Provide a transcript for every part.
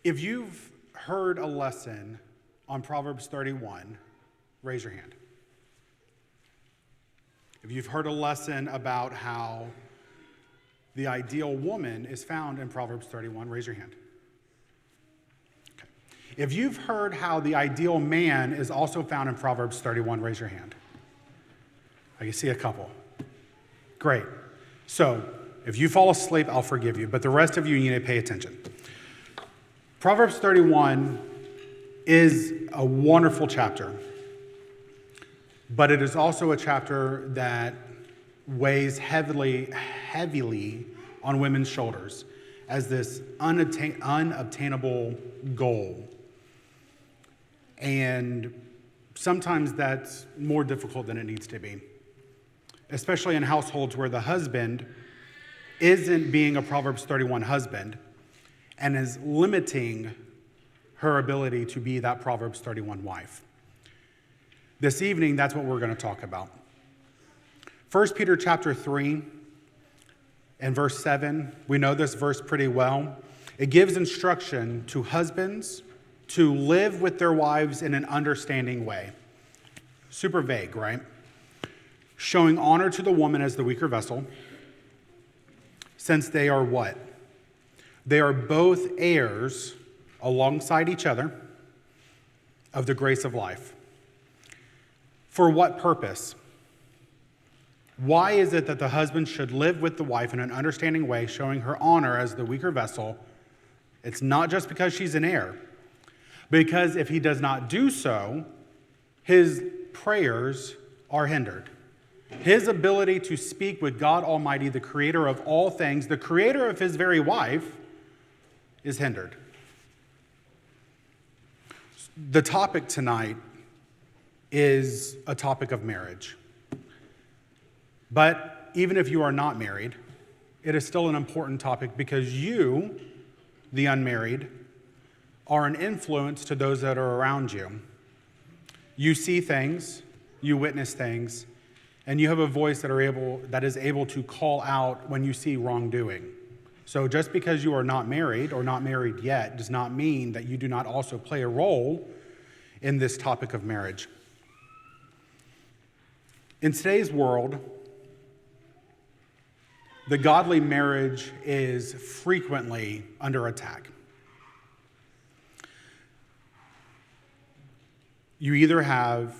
If you've heard a lesson on Proverbs 31, raise your hand. If you've heard a lesson about how the ideal woman is found in Proverbs 31, raise your hand. Okay. If you've heard how the ideal man is also found in Proverbs 31, raise your hand. I can see a couple. Great. So, if you fall asleep, I'll forgive you, but the rest of you need to pay attention. Proverbs 31 is a wonderful chapter, but it is also a chapter that weighs heavily on women's shoulders as this unobtainable goal. And sometimes that's more difficult than it needs to be, especially in households where the husband isn't being a Proverbs 31 husband and is limiting her ability to be that Proverbs 31 wife. This evening, that's what we're going to talk about. 1 Peter chapter 3 and verse 7, we know this verse pretty well. It gives instruction to husbands to live with their wives in an understanding way. Super vague, right? Showing honor to the woman as the weaker vessel, since they are what? They are both heirs alongside each other of the grace of life. For what purpose? Why is it that the husband should live with the wife in an understanding way, showing her honor as the weaker vessel? It's not just because she's an heir. Because if he does not do so, his prayers are hindered. His ability to speak with God Almighty, the creator of all things, the creator of his very wife, is hindered. The topic tonight is a topic of marriage. But even if you are not married, it is still an important topic because you, the unmarried, are an influence to those that are around you. You see things, you witness things, and you have a voice that is able to call out when you see wrongdoing. So just because you are not married or not married yet does not mean that you do not also play a role in this topic of marriage. In today's world, the godly marriage is frequently under attack. You either have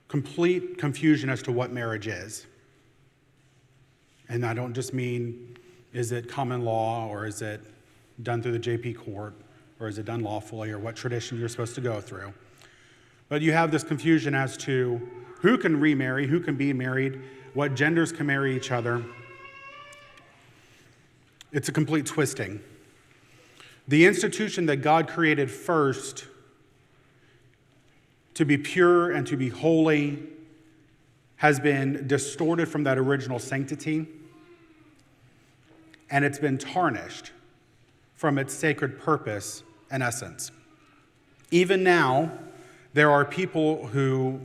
complete confusion as to what marriage is. And I don't just mean, is it common law or is it done through the JP court or is it done lawfully or what tradition you're supposed to go through. But you have this confusion as to who can remarry, who can be married, what genders can marry each other. It's a complete twisting. The institution that God created first to be pure and to be holy has been distorted from that original sanctity, and it's been tarnished from its sacred purpose and essence. Even now, there are people who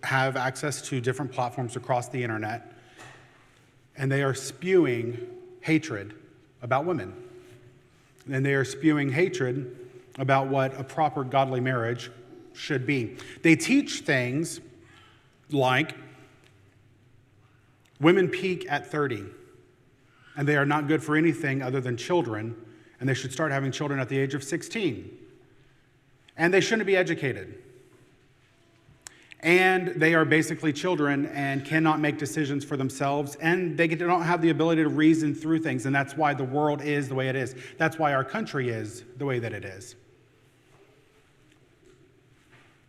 have access to different platforms across the internet, and they are spewing hatred about women. And they are spewing hatred about what a proper godly marriage should be. They teach things like women peak at 30, and they are not good for anything other than children, and they should start having children at the age of 16. And they shouldn't be educated. And they are basically children and cannot make decisions for themselves, and they don't have the ability to reason through things, and that's why the world is the way it is. That's why our country is the way that it is.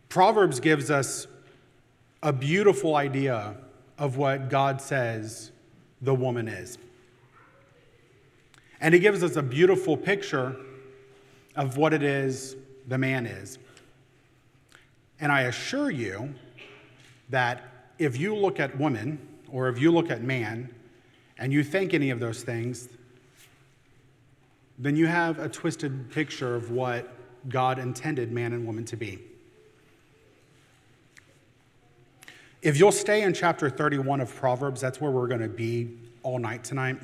Proverbs gives us a beautiful idea of what God says the woman is. And he gives us a beautiful picture of what it is the man is. And I assure you that if you look at woman or if you look at man and you think any of those things, then you have a twisted picture of what God intended man and woman to be. If you'll stay in chapter 31 of Proverbs, that's where we're going to be all night tonight.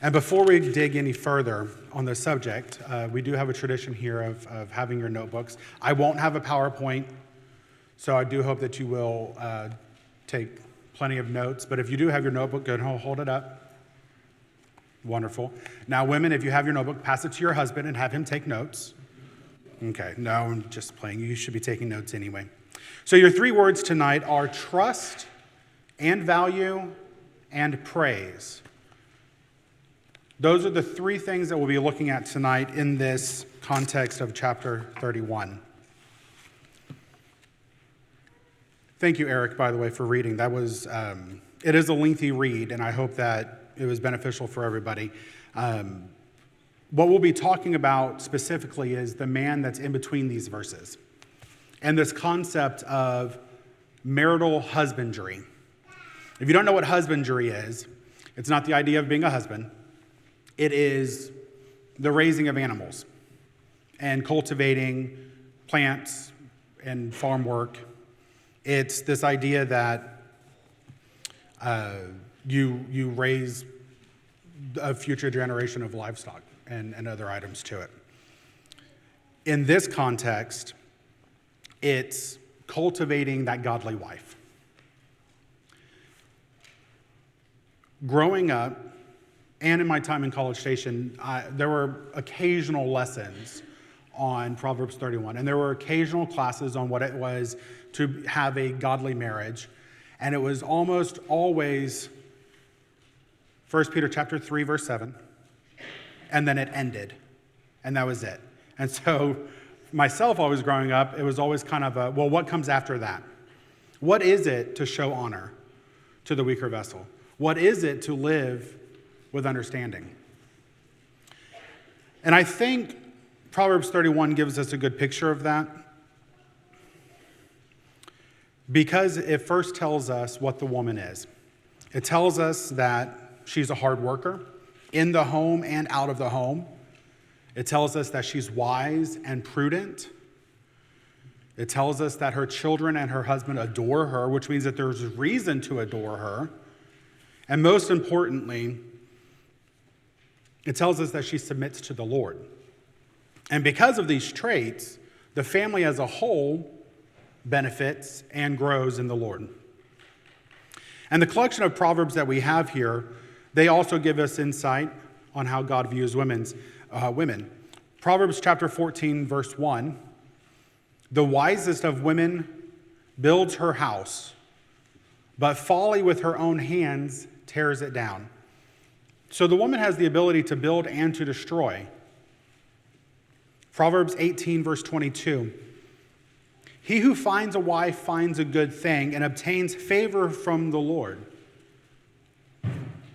And before we dig any further on the subject, we do have a tradition here of having your notebooks. I won't have a PowerPoint, so I do hope that you will take plenty of notes. But if you do have your notebook, go ahead and hold it up. Wonderful. Now, women, if you have your notebook, pass it to your husband and have him take notes. Okay, no, I'm just playing. You should be taking notes anyway. So your 3 words tonight are trust and value and praise. Those are the 3 things that we'll be looking at tonight in this context of chapter 31. Thank you, Eric, by the way, for reading. That was, it is a lengthy read, and I hope that it was beneficial for everybody. What we'll be talking about specifically is the man that's in between these verses and this concept of marital husbandry. If you don't know what husbandry is, it's not the idea of being a husband. It is the raising of animals and cultivating plants and farm work. It's this idea that you raise a future generation of livestock and other items to it. In this context, it's cultivating that godly wife. Growing up, and in my time in College Station, there were occasional lessons on Proverbs 31, and there were occasional classes on what it was to have a godly marriage, and it was almost always 1 Peter chapter 3, verse 7, and then it ended, and that was it. And so myself, always growing up, it was always kind of a, well, what comes after that? What is it to show honor to the weaker vessel? What is it to live with understanding? And I think Proverbs 31 gives us a good picture of that, because it first tells us what the woman is. It tells us that she's a hard worker in the home and out of the home. It tells us that she's wise and prudent. It tells us that her children and her husband adore her, which means that there's reason to adore her. And most importantly, it tells us that she submits to the Lord. And because of these traits, the family as a whole benefits and grows in the Lord. And the collection of Proverbs that we have here, they also give us insight on how God views women. Proverbs chapter 14, verse 1, the wisest of women builds her house, but folly with her own hands tears it down. So the woman has the ability to build and to destroy. Proverbs 18, verse 22, he who finds a wife finds a good thing and obtains favor from the Lord.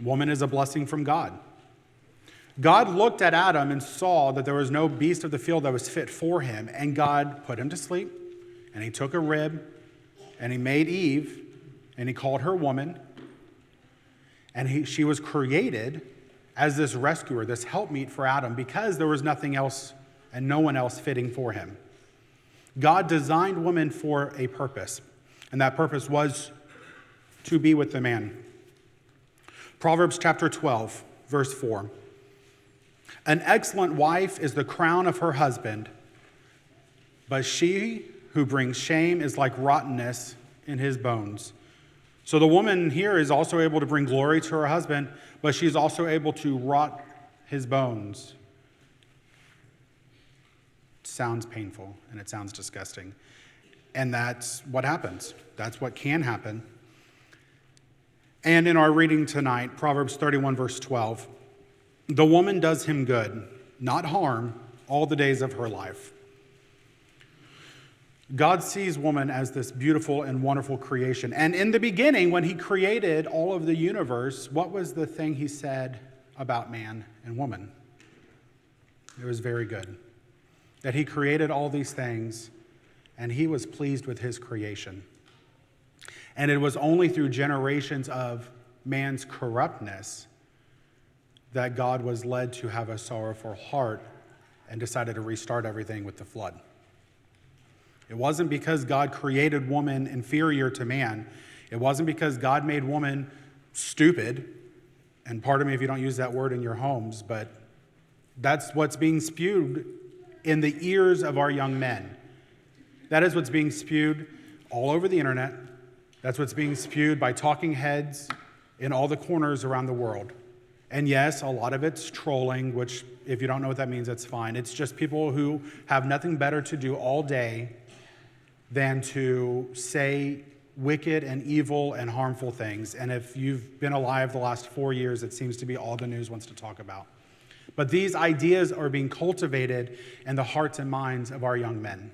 Woman is a blessing from God. God looked at Adam and saw that there was no beast of the field that was fit for him, and God put him to sleep, and he took a rib, and he made Eve, and he called her woman, and she was created as this rescuer, this helpmeet for Adam, because there was nothing else and no one else fitting for him. God designed woman for a purpose, and that purpose was to be with the man. Proverbs chapter 12, verse 4. An excellent wife is the crown of her husband, but she who brings shame is like rottenness in his bones. So the woman here is also able to bring glory to her husband, but she's also able to rot his bones. It sounds painful and it sounds disgusting. And that's what happens. That's what can happen. And in our reading tonight, Proverbs 31, verse 12, the woman does him good, not harm, all the days of her life. God sees woman as this beautiful and wonderful creation. And in the beginning, when he created all of the universe, what was the thing he said about man and woman? It was very good. That he created all these things, and he was pleased with his creation. And it was only through generations of man's corruptness that God was led to have a sorrowful heart and decided to restart everything with the flood. It wasn't because God created woman inferior to man. It wasn't because God made woman stupid. And pardon me if you don't use that word in your homes, but that's what's being spewed in the ears of our young men. That is what's being spewed all over the internet. That's what's being spewed by talking heads in all the corners around the world. And yes, a lot of it's trolling, which if you don't know what that means, that's fine. It's just people who have nothing better to do all day than to say wicked and evil and harmful things. And if you've been alive the last 4 years, it seems to be all the news wants to talk about. But these ideas are being cultivated in the hearts and minds of our young men.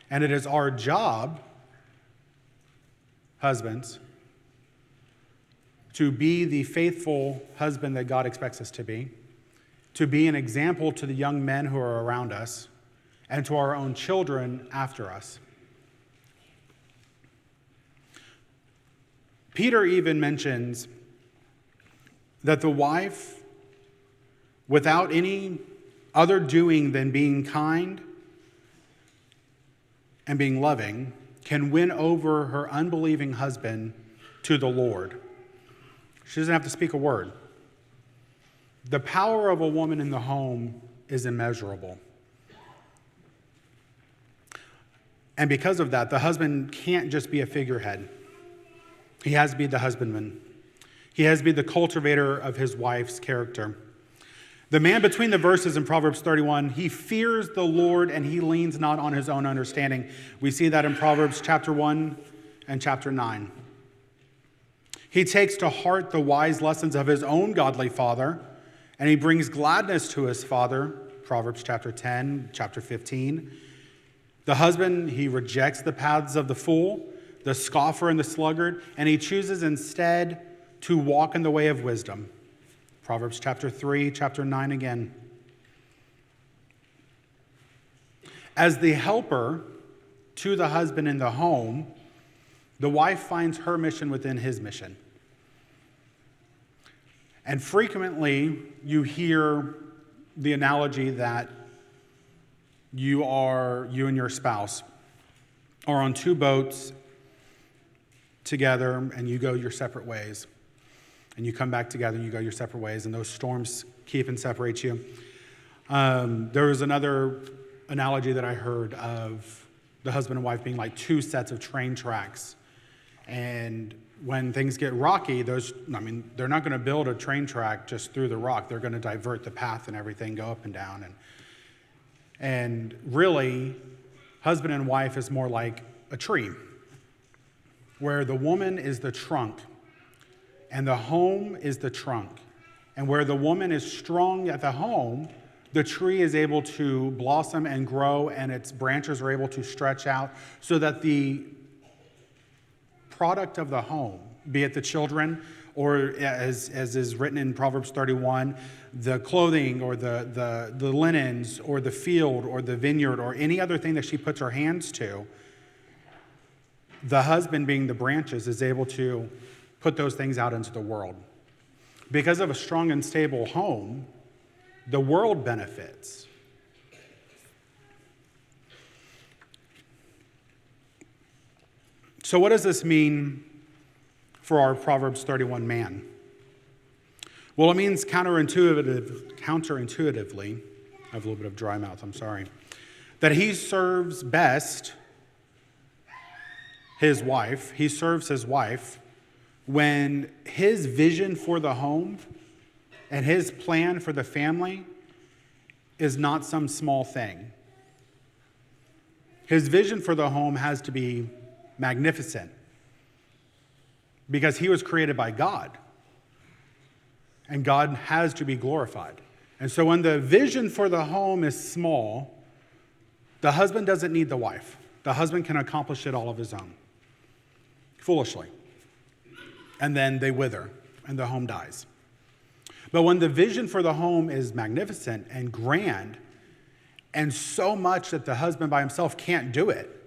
And it is our job, husbands, to be the faithful husband that God expects us to be an example to the young men who are around us, and to our own children after us. Peter even mentions that the wife, without any other doing than being kind and being loving, can win over her unbelieving husband to the Lord. She doesn't have to speak a word. The power of a woman in the home is immeasurable. And because of that, the husband can't just be a figurehead. He has to be the husbandman. He has to be the cultivator of his wife's character. The man between the verses in Proverbs 31, he fears the Lord and he leans not on his own understanding. We see that in Proverbs chapter 1 and chapter 9. He takes to heart the wise lessons of his own godly father, and he brings gladness to his father, Proverbs chapter 10, chapter 15. The husband, he rejects the paths of the fool, the scoffer and the sluggard, and he chooses instead to walk in the way of wisdom. Proverbs chapter 3, chapter 9 again. As the helper to the husband in the home, the wife finds her mission within his mission. And frequently you hear the analogy that you and your spouse are on two boats together and you go your separate ways. And you come back together and you go your separate ways, and those storms keep and separate you. There was another analogy that I heard of the husband and wife being like two sets of train tracks. And when things get rocky, they're not going to build a train track just through the rock. They're going to divert the path and everything, go up and down. And really, husband and wife is more like a tree, where the woman is the trunk and the home is the trunk. And where the woman is strong at the home, the tree is able to blossom and grow, and its branches are able to stretch out so that the product of the home, be it the children, or as is written in Proverbs 31, the clothing or the linens or the field or the vineyard or any other thing that she puts her hands to, the husband, being the branches, is able to put those things out into the world. Because of a strong and stable home, the world benefits. So what does this mean for our Proverbs 31 man? Well, it means counterintuitively, I have a little bit of dry mouth, I'm sorry, that he serves best his wife, he serves his wife when his vision for the home and his plan for the family is not some small thing. His vision for the home has to be magnificent because he was created by God, and God has to be glorified. And so when the vision for the home is small, the husband doesn't need the wife. The husband can accomplish it all of his own, foolishly. And then they wither and the home dies. But when the vision for the home is magnificent and grand, and so much that the husband by himself can't do it,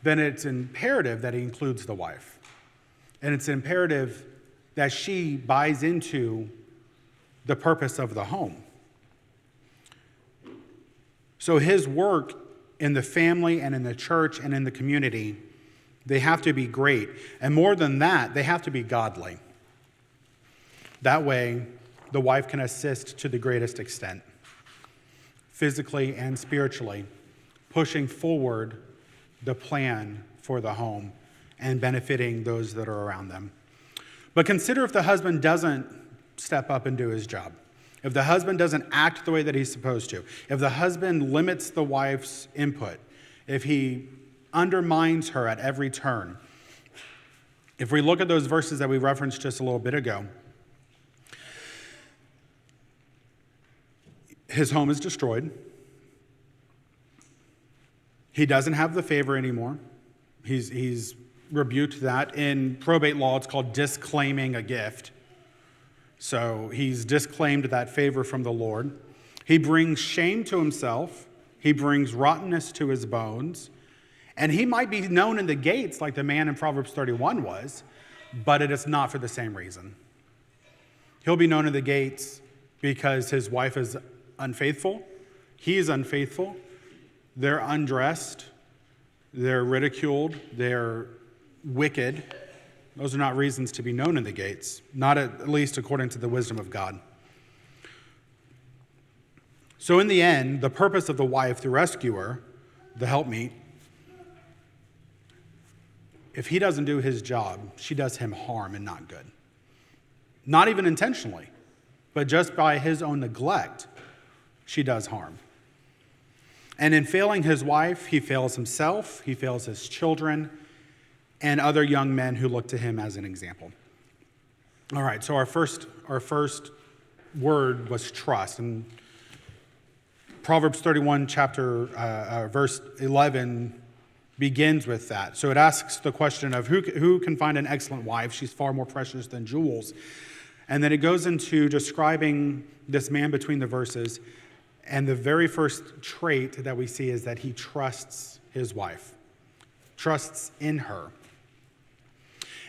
then it's imperative that he includes the wife. And it's imperative that she buys into the purpose of the home. So his work in the family and in the church and in the community, they have to be great. And more than that, they have to be godly. That way, the wife can assist to the greatest extent, physically and spiritually, pushing forward the plan for the home and benefiting those that are around them. But consider if the husband doesn't step up and do his job. If the husband doesn't act the way that he's supposed to, if the husband limits the wife's input, if he undermines her at every turn. If we look at those verses that we referenced just a little bit ago, his home is destroyed. He doesn't have the favor anymore. He's rebuked that. In probate law, it's called disclaiming a gift. So he's disclaimed that favor from the Lord. He brings shame to himself. He brings rottenness to his bones. And he might be known in the gates like the man in Proverbs 31 was, but it is not for the same reason. He'll be known in the gates because his wife is unfaithful. He is unfaithful. They're undressed. They're ridiculed. They're wicked. Those are not reasons to be known in the gates, not at least according to the wisdom of God. So in the end, the purpose of the wife, the rescuer, the helpmeet, if he doesn't do his job, she does him harm and not good. Not even intentionally, but just by his own neglect, she does harm. And in failing his wife, he fails himself, he fails his children, and other young men who look to him as an example. All right, so our first word was trust. And Proverbs 31, verse 11 begins with that. So it asks the question of who can find an excellent wife? She's far more precious than jewels. And then it goes into describing this man between the verses. And the very first trait that we see is that he trusts his wife, trusts in her.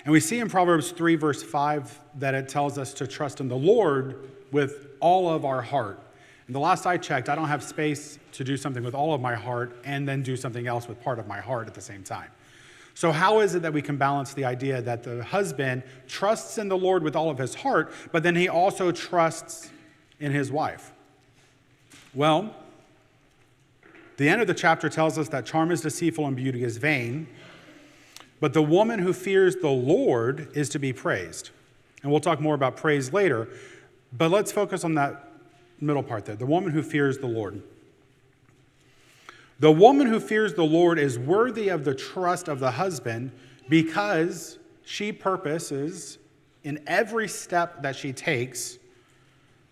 And we see in Proverbs 3, verse 5, that it tells us to trust in the Lord with all of our heart. And the last I checked, I don't have space to do something with all of my heart and then do something else with part of my heart at the same time. So how is it that we can balance the idea that the husband trusts in the Lord with all of his heart, but then he also trusts in his wife? Well, the end of the chapter tells us that charm is deceitful and beauty is vain, but the woman who fears the Lord is to be praised. And we'll talk more about praise later, but let's focus on that middle part there, the woman who fears the Lord. The woman who fears the Lord is worthy of the trust of the husband because she purposes in every step that she takes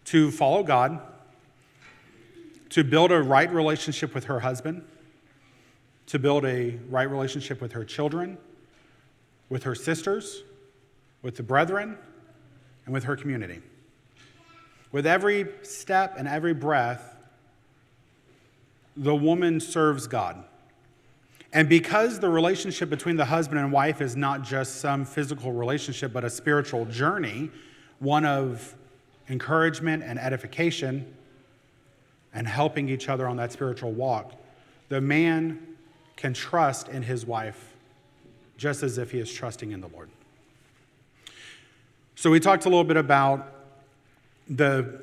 to follow God, to build a right relationship with her husband, to build a right relationship with her children, with her sisters, with the brethren, and with her community. With every step and every breath, the woman serves God. And because the relationship between the husband and wife is not just some physical relationship, but a spiritual journey, one of encouragement and edification and helping each other on that spiritual walk, the man can trust in his wife just as if he is trusting in the Lord. So we talked a little bit about the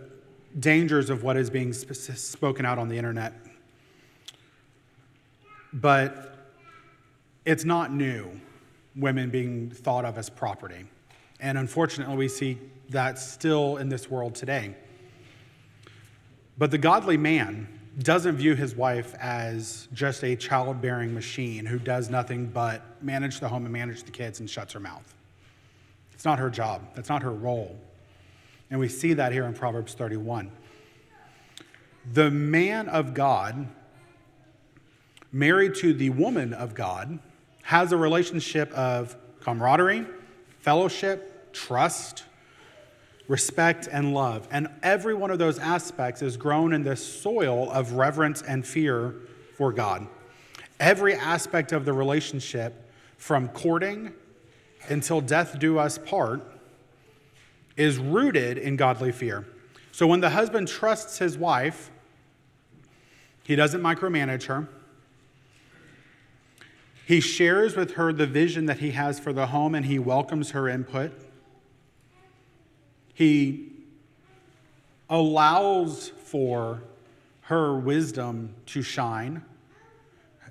dangers of what is being spoken out on the internet. But it's not new, women being thought of as property. And unfortunately, we see that still in this world today. But the godly man doesn't view his wife as just a childbearing machine who does nothing but manage the home and manage the kids and shuts her mouth. It's not her job. That's not her role. And we see that here in Proverbs 31. The man of God, married to the woman of God, has a relationship of camaraderie, fellowship, trust, respect, and love. And every one of those aspects is grown in this soil of reverence and fear for God. Every aspect of the relationship, from courting until death do us part, is rooted in godly fear. So when the husband trusts his wife, he doesn't micromanage her. He shares with her the vision that he has for the home, and he welcomes her input. He allows for her wisdom to shine,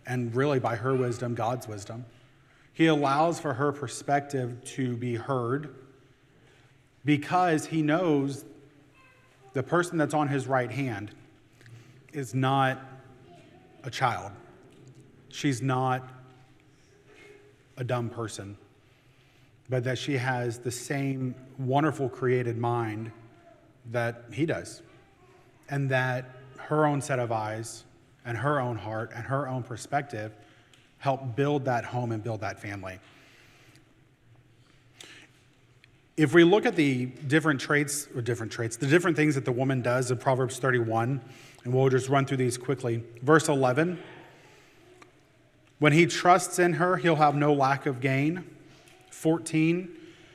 and really by her wisdom, God's wisdom. He allows for her perspective to be heard because he knows the person that's on his right hand is not a child. She's not a dumb person, but that she has the same wonderful created mind that he does, and that her own set of eyes and her own heart and her own perspective help build that home and build that family. If we look at the different things that the woman does in Proverbs 31, and we'll just run through these quickly. Verse 11, when he trusts in her, he'll have no lack of gain. 14,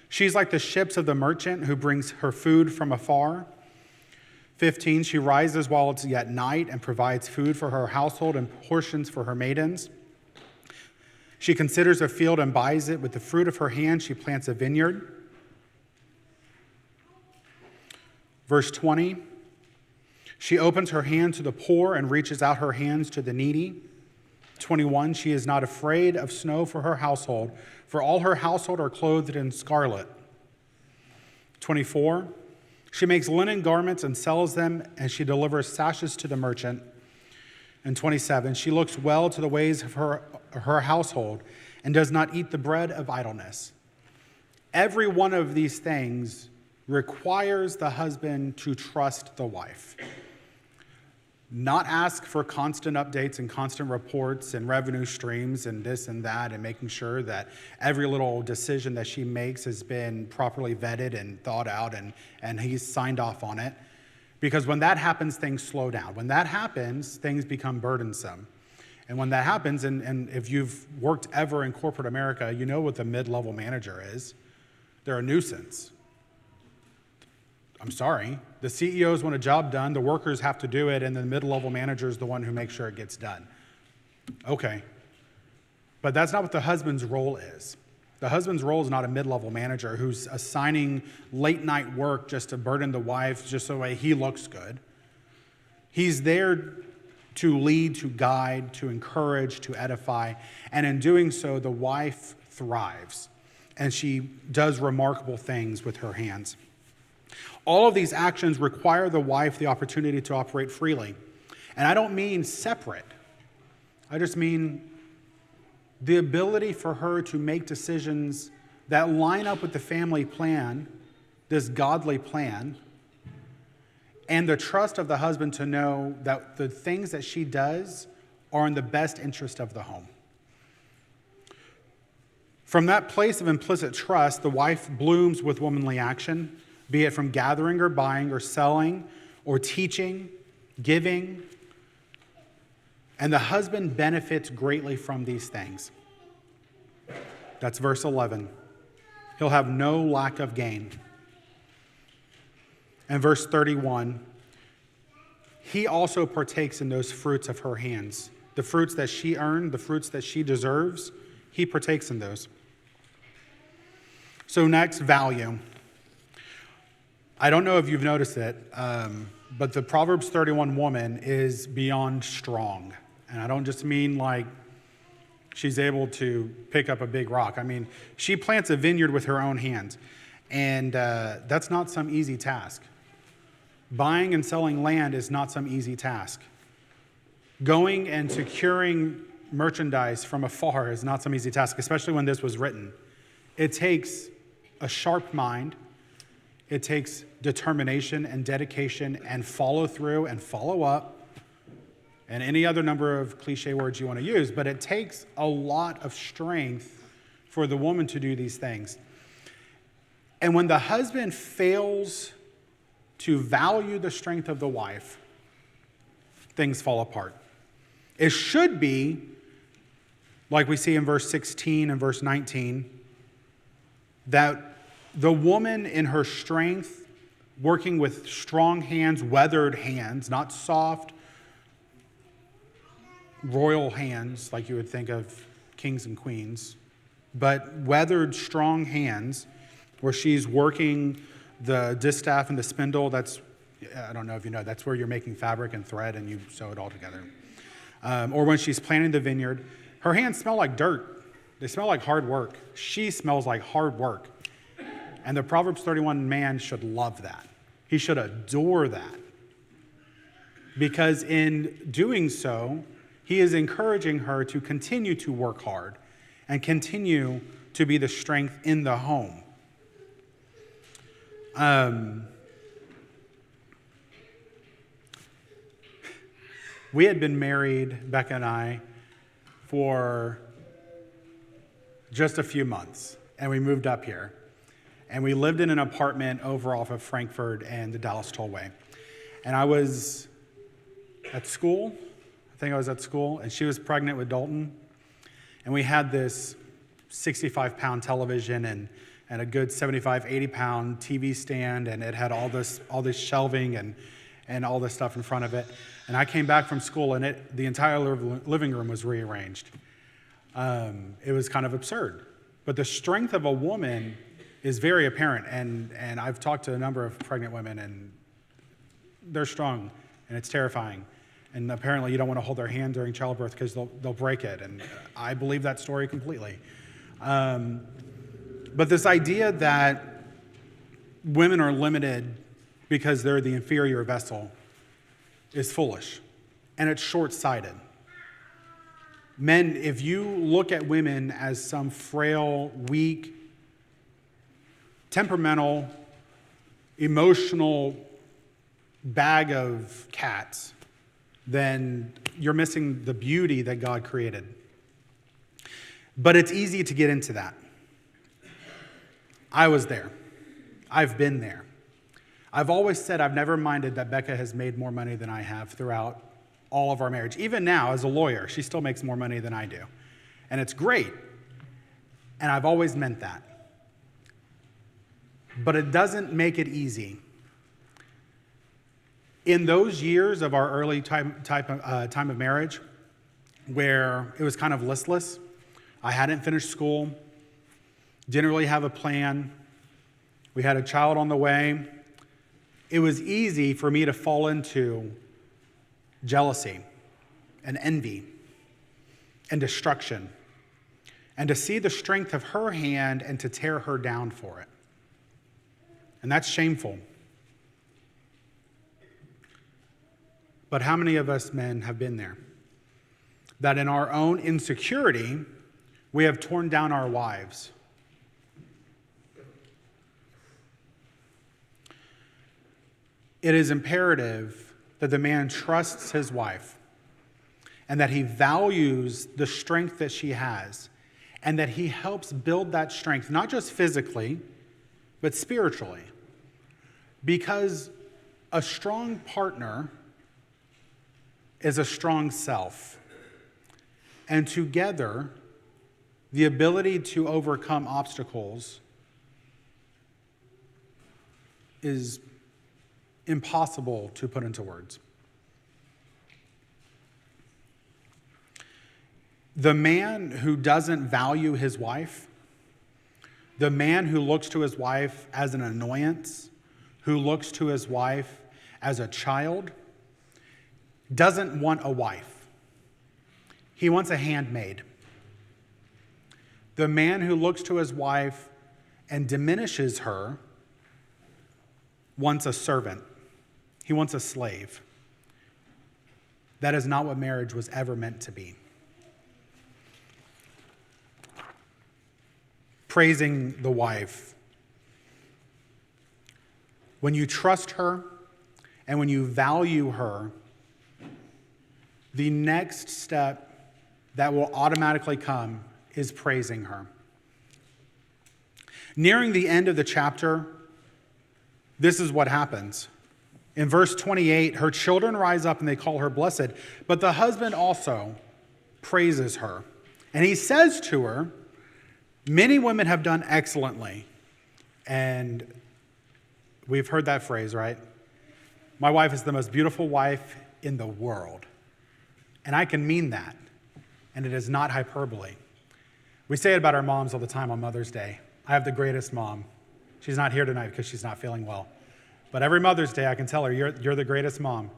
she's like the ships of the merchant who brings her food from afar. 15, she rises while it's yet night and provides food for her household and portions for her maidens. She considers a field and buys it. With the fruit of her hand, she plants a vineyard. Verse 20, she opens her hand to the poor and reaches out her hands to the needy. 21, she is not afraid of snow for her household, for all her household are clothed in scarlet. 24, she makes linen garments and sells them, and she delivers sashes to the merchant. And 27, she looks well to the ways of her household and does not eat the bread of idleness. Every one of these things requires the husband to trust the wife. Not ask for constant updates and constant reports and revenue streams and this and that, and making sure that every little decision that she makes has been properly vetted and thought out and he's signed off on it. Because when that happens, things slow down. When that happens, things become burdensome. And when that happens, and if you've worked ever in corporate America, you know what the mid-level manager is. They're a nuisance. I'm sorry. The CEOs want a job done, the workers have to do it, and the mid-level manager is the one who makes sure it gets done. Okay. But that's not what the husband's role is. The husband's role is not a mid-level manager who's assigning late-night work just to burden the wife just so he looks good. He's there to lead, to guide, to encourage, to edify, and in doing so, the wife thrives, and she does remarkable things with her hands. All of these actions require the wife the opportunity to operate freely. And I don't mean separate. I just mean the ability for her to make decisions that line up with the family plan, this godly plan, and the trust of the husband to know that the things that she does are in the best interest of the home. From that place of implicit trust, the wife blooms with womanly action, be it from gathering or buying or selling or teaching, giving. And the husband benefits greatly from these things. That's verse 11. He'll have no lack of gain. And verse 31, he also partakes in those fruits of her hands. The fruits that she earned, the fruits that she deserves, he partakes in those. So next, value. I don't know if you've noticed it, but the Proverbs 31 woman is beyond strong. And I don't just mean like she's able to pick up a big rock. I mean, she plants a vineyard with her own hands. And that's not some easy task. Buying and selling land is not some easy task. Going and securing merchandise from afar is not some easy task, especially when this was written. It takes a sharp mind. It takes determination and dedication and follow through and follow up and any other number of cliche words you want to use. But it takes a lot of strength for the woman to do these things. And when the husband fails to value the strength of the wife, things fall apart. It should be, like we see in verse 16 and verse 19, that the woman in her strength, working with strong hands, weathered hands, not soft, royal hands like you would think of kings and queens, but weathered, strong hands where she's working the distaff and the spindle, I don't know if you know, that's where you're making fabric and thread and you sew it all together. Or when she's planting the vineyard, her hands smell like dirt. They smell like hard work. She smells like hard work. And the Proverbs 31 man should love that. He should adore that. Because in doing so, he is encouraging her to continue to work hard and continue to be the strength in the home. We had been married, Becca and I, for just a few months, and we moved up here. And we lived in an apartment over off of Frankfurt and the Dallas Tollway. And I was at school, and she was pregnant with Dalton. And we had this 65-pound television and a good 75, 80-pound TV stand, and it had all this shelving and all this stuff in front of it. And I came back from school, and the entire living room was rearranged. It was kind of absurd. But the strength of a woman is very apparent, and I've talked to a number of pregnant women, and they're strong, and it's terrifying. And apparently you don't want to hold their hand during childbirth because they'll break it, and I believe that story completely. But this idea that women are limited because they're the inferior vessel is foolish, and it's short-sighted. Men, if you look at women as some frail, weak, temperamental, emotional bag of cats, then you're missing the beauty that God created. But it's easy to get into that. I was there. I've been there. I've always said I've never minded that Becca has made more money than I have throughout all of our marriage. Even now, as a lawyer, she still makes more money than I do. And it's great. And I've always meant that. But it doesn't make it easy. In those years of our early time of marriage, where it was kind of listless, I hadn't finished school, didn't really have a plan, we had a child on the way, it was easy for me to fall into jealousy and envy and destruction, and to see the strength of her hand and to tear her down for it. And that's shameful. But how many of us men have been there? That in our own insecurity, we have torn down our wives. It is imperative that the man trusts his wife and that he values the strength that she has and that he helps build that strength, not just physically, but spiritually. Because a strong partner is a strong self. And together, the ability to overcome obstacles is impossible to put into words. The man who doesn't value his wife, the man who looks to his wife as an annoyance, who looks to his wife as a child, doesn't want a wife. He wants a handmaid. The man who looks to his wife and diminishes her wants a servant. He wants a slave. That is not what marriage was ever meant to be. Praising the wife. When you trust her and when you value her, the next step that will automatically come is praising her. Nearing the end of the chapter, this is what happens. In verse 28, her children rise up and they call her blessed, but the husband also praises her. And he says to her, many women have done excellently. And we've heard that phrase, right? My wife is the most beautiful wife in the world. And I can mean that. And it is not hyperbole. We say it about our moms all the time on Mother's Day. I have the greatest mom. She's not here tonight because she's not feeling well. But every Mother's Day, I can tell her, you're the greatest mom.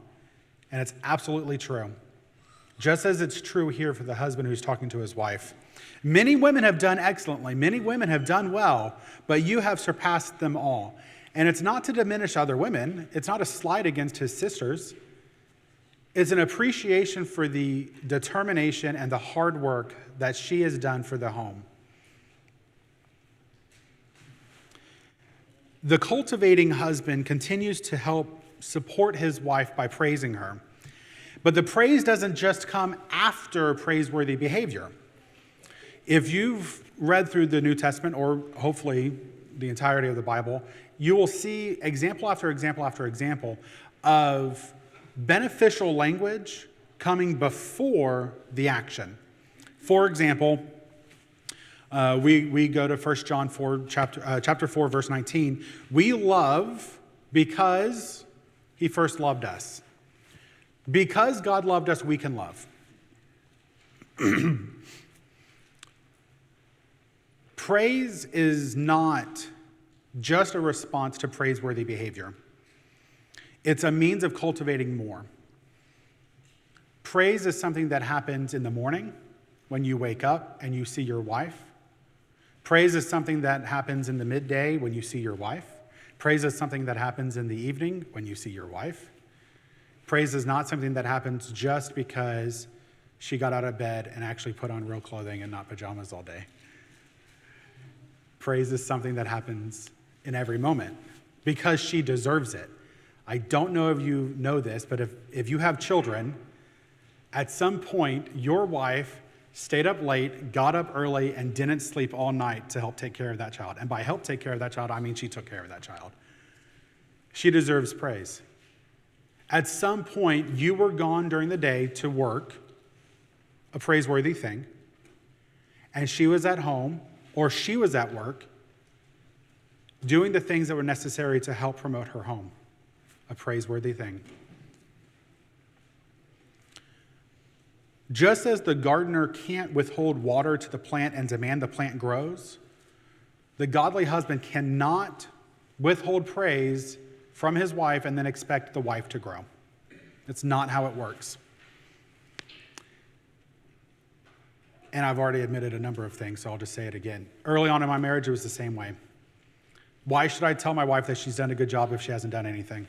And it's absolutely true. Just as it's true here for the husband who's talking to his wife. Many women have done excellently. Many women have done well, but you have surpassed them all. And it's not to diminish other women. It's not a slight against his sisters. It's an appreciation for the determination and the hard work that she has done for the home. The cultivating husband continues to help support his wife by praising her. But the praise doesn't just come after praiseworthy behavior. If you've read through the New Testament, or hopefully the entirety of the Bible, you will see example after example after example of beneficial language coming before the action. For example, we go to 1 John 4, chapter 4, verse 19. We love because he first loved us. Because God loved us, we can love. Praise is not just a response to praiseworthy behavior. It's a means of cultivating more. Praise is something that happens in the morning when you wake up and you see your wife. Praise is something that happens in the midday when you see your wife. Praise is something that happens in the evening when you see your wife. Praise is not something that happens just because she got out of bed and actually put on real clothing and not pajamas all day. Praise is something that happens in every moment because she deserves it. I don't know if you know this, but if you have children, at some point, your wife stayed up late, got up early, and didn't sleep all night to help take care of that child. And by help take care of that child, I mean she took care of that child. She deserves praise. At some point, you were gone during the day to work, a praiseworthy thing, and she was at home, or she was at work, doing the things that were necessary to help promote her home, a praiseworthy thing. Just as the gardener can't withhold water to the plant and demand the plant grows, the godly husband cannot withhold praise from his wife and then expect the wife to grow. It's not how it works. And I've already admitted a number of things, so I'll just say it again. Early on in my marriage, it was the same way. Why should I tell my wife that she's done a good job if she hasn't done anything?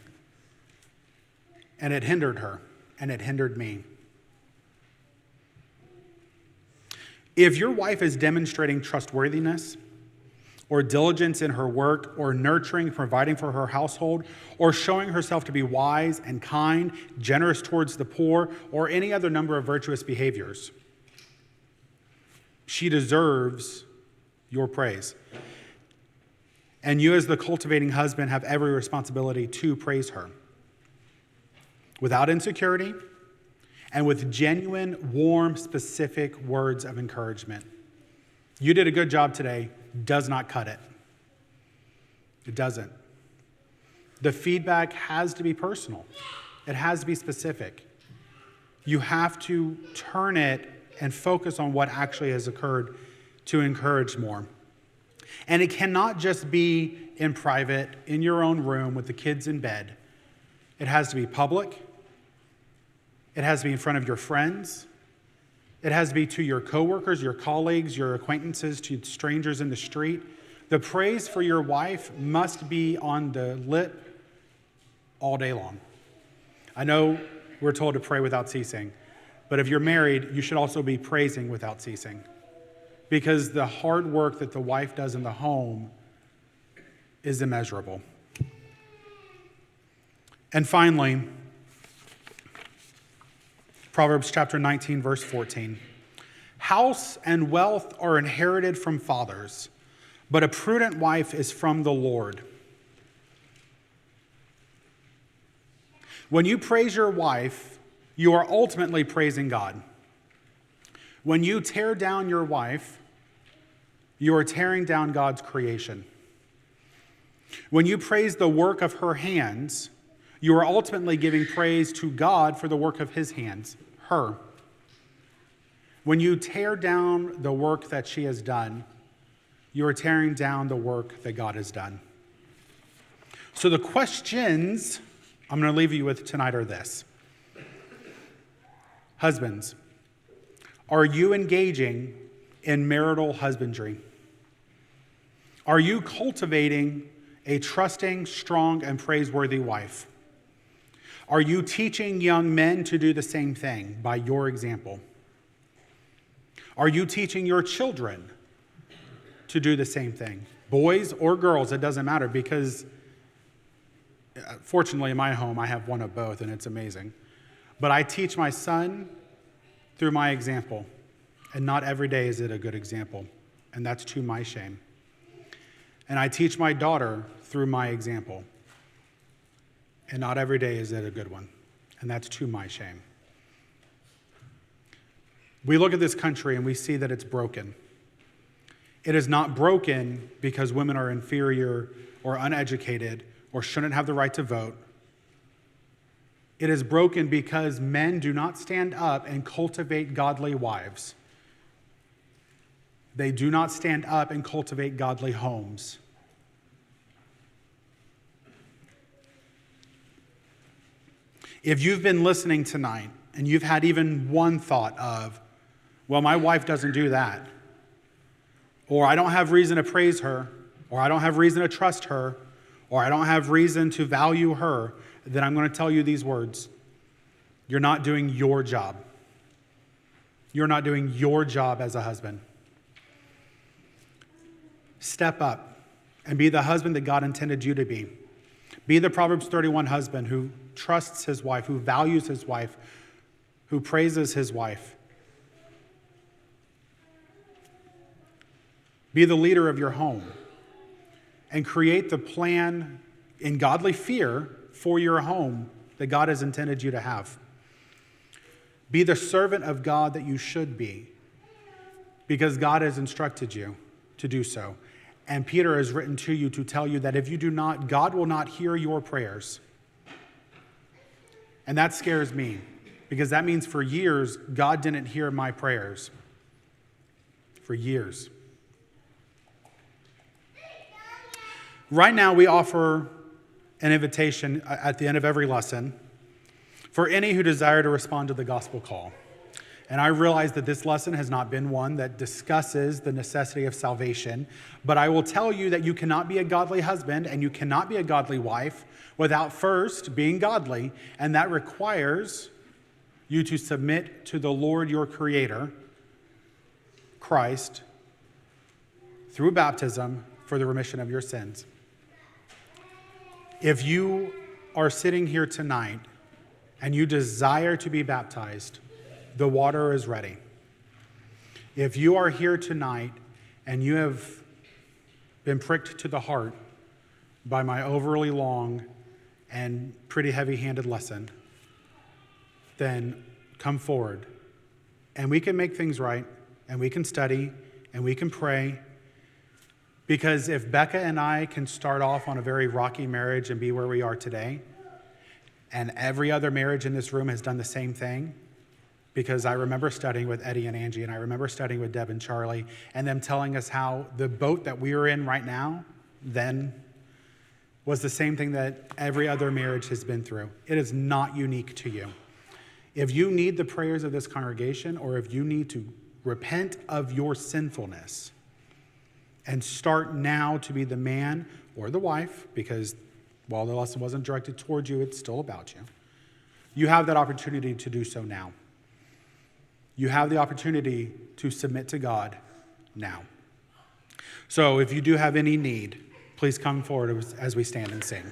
And it hindered her, and it hindered me. If your wife is demonstrating trustworthiness or diligence in her work or nurturing, providing for her household, or showing herself to be wise and kind, generous towards the poor, or any other number of virtuous behaviors, she deserves your praise. And you as the cultivating husband have every responsibility to praise her without insecurity, and with genuine, warm, specific words of encouragement. You did a good job today does not cut it. It doesn't. The feedback has to be personal. It has to be specific. You have to turn it and focus on what actually has occurred to encourage more. And it cannot just be in private, in your own room with the kids in bed. It has to be public. It has to be in front of your friends. It has to be to your coworkers, your colleagues, your acquaintances, to strangers in the street. The praise for your wife must be on the lip all day long. I know we're told to pray without ceasing, but if you're married, you should also be praising without ceasing, because the hard work that the wife does in the home is immeasurable. And finally, Proverbs chapter 19, verse 14. House and wealth are inherited from fathers, but a prudent wife is from the Lord. When you praise your wife, you are ultimately praising God. When you tear down your wife, you are tearing down God's creation. When you praise the work of her hands, you are ultimately giving praise to God for the work of his hands, her. When you tear down the work that she has done, you are tearing down the work that God has done. So the questions I'm going to leave you with tonight are this. Husbands, are you engaging in marital husbandry? Are you cultivating a trusting, strong, and praiseworthy wife? Are you teaching young men to do the same thing by your example? Are you teaching your children to do the same thing? Boys or girls, it doesn't matter, because fortunately in my home I have one of both and it's amazing. But I teach my son through my example, and not every day is it a good example, and that's to my shame. And I teach my daughter through my example, and not every day is it a good one, and that's to my shame. We look at this country and we see that it's broken. It is not broken because women are inferior or uneducated or shouldn't have the right to vote. It is broken because men do not stand up and cultivate godly wives. They do not stand up and cultivate godly homes. If you've been listening tonight and you've had even one thought of, well, my wife doesn't do that, or I don't have reason to praise her, or I don't have reason to trust her, or I don't have reason to value her, then I'm going to tell you these words. You're not doing your job. You're not doing your job as a husband. Step up and be the husband that God intended you to be. Be the Proverbs 31 husband who trusts his wife, who values his wife, who praises his wife. Be the leader of your home and create the plan in godly fear for your home that God has intended you to have. Be the servant of God that you should be, because God has instructed you to do so. And Peter has written to you to tell you that if you do not, God will not hear your prayers. And that scares me, because that means for years, God didn't hear my prayers. For years. Right now, we offer an invitation at the end of every lesson for any who desire to respond to the gospel call. And I realize that this lesson has not been one that discusses the necessity of salvation, but I will tell you that you cannot be a godly husband and you cannot be a godly wife without first being godly, and that requires you to submit to the Lord your Creator, Christ, through baptism for the remission of your sins. If you are sitting here tonight and you desire to be baptized, the water is ready. If you are here tonight and you have been pricked to the heart by my overly long and pretty heavy-handed lesson, then come forward and we can make things right, and we can study and we can pray. Because if Becca and I can start off on a very rocky marriage and be where we are today, and every other marriage in this room has done the same thing, because I remember studying with Eddie and Angie, and I remember studying with Deb and Charlie, and them telling us how the boat that we are in right now then was the same thing that every other marriage has been through. It is not unique to you. If you need the prayers of this congregation, or if you need to repent of your sinfulness and start now to be the man or the wife, because while the lesson wasn't directed towards you, it's still about you. You have that opportunity to do so now. You have the opportunity to submit to God now. So if you do have any need, please come forward as we stand and sing.